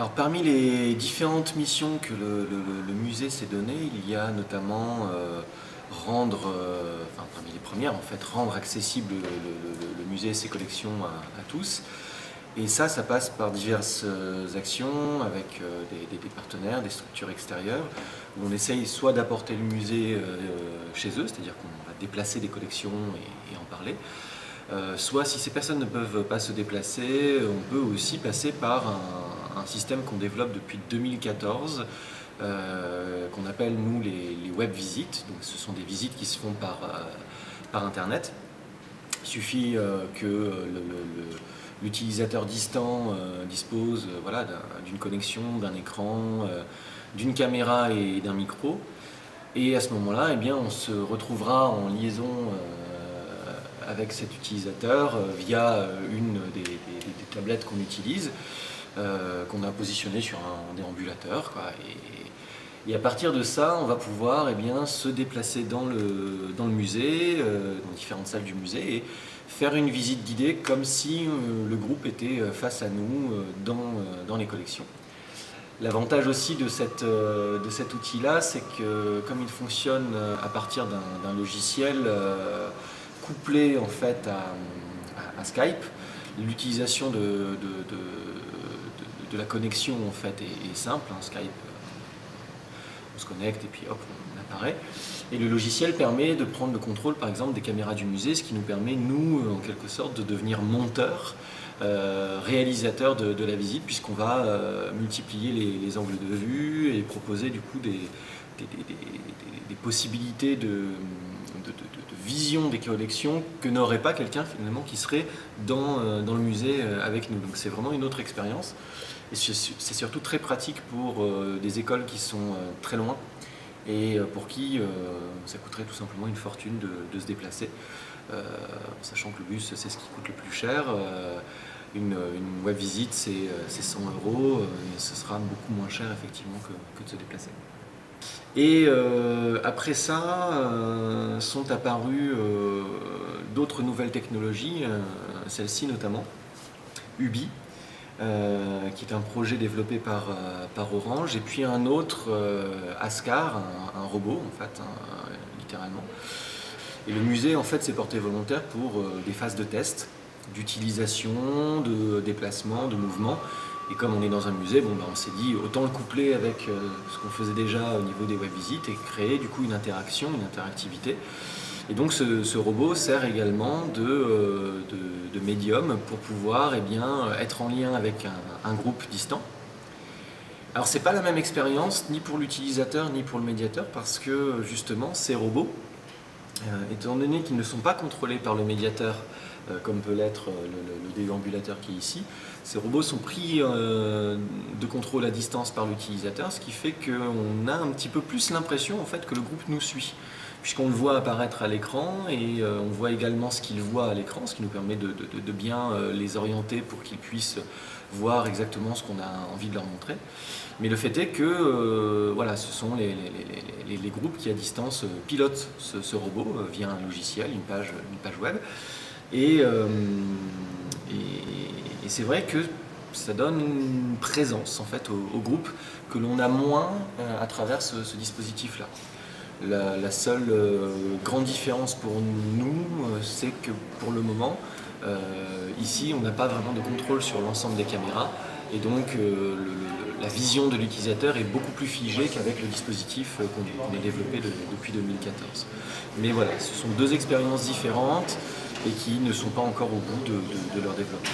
Alors parmi les différentes missions que le musée s'est donné, il y a notamment parmi les premières en fait, rendre accessible le musée et ses collections à tous. Et ça passe par diverses actions avec des partenaires, des structures extérieures, où on essaye soit d'apporter le musée chez eux, c'est-à-dire qu'on va déplacer des collections et en parler, soit si ces personnes ne peuvent pas se déplacer, on peut aussi passer par un système qu'on développe depuis 2014, qu'on appelle nous les web visites. Donc ce sont des visites qui se font par internet. Il suffit que l'utilisateur distant dispose voilà, d'une connexion, d'un écran, d'une caméra et d'un micro. Et à ce moment-là, eh bien, on se retrouvera en liaison avec cet utilisateur via une des tablettes qu'on utilise, qu'on a positionné sur un déambulateur, quoi. Et à partir de ça, on va pouvoir eh bien, se déplacer dans le musée, dans différentes salles du musée, et faire une visite guidée comme si le groupe était face à nous dans les collections. L'avantage aussi de cet outil-là, c'est que comme il fonctionne à partir d'un logiciel couplé en fait à Skype, l'utilisation de la connexion en fait est simple. Hein. Skype, on se connecte et puis hop, on apparaît. Et le logiciel permet de prendre le contrôle par exemple des caméras du musée, ce qui nous permet, nous, en quelque sorte, de devenir monteur, réalisateur de la visite, puisqu'on va multiplier les angles de vue et proposer du coup des possibilités de vision des collections que n'aurait pas quelqu'un finalement qui serait dans le musée avec nous. Donc c'est vraiment une autre expérience. Et c'est surtout très pratique pour des écoles qui sont très loin et pour qui ça coûterait tout simplement une fortune de se déplacer, sachant que le bus c'est ce qui coûte le plus cher. Une web visite c'est 100 €, et ce sera beaucoup moins cher effectivement que de se déplacer. Et après ça sont apparues d'autres nouvelles technologies, celle-ci notamment, Ubi, qui est un projet développé par Orange, et puis un autre, Ascar, un robot en fait, hein, littéralement. Et le musée en fait s'est porté volontaire pour des phases de test, d'utilisation, de déplacement, de mouvement. Et comme on est dans un musée, on s'est dit autant le coupler avec ce qu'on faisait déjà au niveau des web visites et créer du coup une interaction, une interactivité. Et donc ce robot sert également de médium pour pouvoir être en lien avec un groupe distant. Alors c'est pas la même expérience ni pour l'utilisateur ni pour le médiateur, parce que justement ces robots, étant donné qu'ils ne sont pas contrôlés par le médiateur, comme peut l'être le déambulateur qui est ici, ces robots sont pris de contrôle à distance par l'utilisateur, ce qui fait qu'on a un petit peu plus l'impression en fait, que le groupe nous suit, puisqu'on le voit apparaître à l'écran et on voit également ce qu'il voit à l'écran, ce qui nous permet de bien les orienter pour qu'ils puissent voir exactement ce qu'on a envie de leur montrer. Mais le fait est que voilà, ce sont les groupes qui à distance pilotent ce robot via un logiciel, une page web. Et c'est vrai que ça donne une présence en fait, au groupe que l'on a moins à travers ce dispositif-là. La seule grande différence pour nous, c'est que pour le moment, ici, on n'a pas vraiment de contrôle sur l'ensemble des caméras, et donc la vision de l'utilisateur est beaucoup plus figée qu'avec le dispositif qu'on a développé depuis 2014. Mais voilà, ce sont deux expériences différentes et qui ne sont pas encore au bout de leur développement.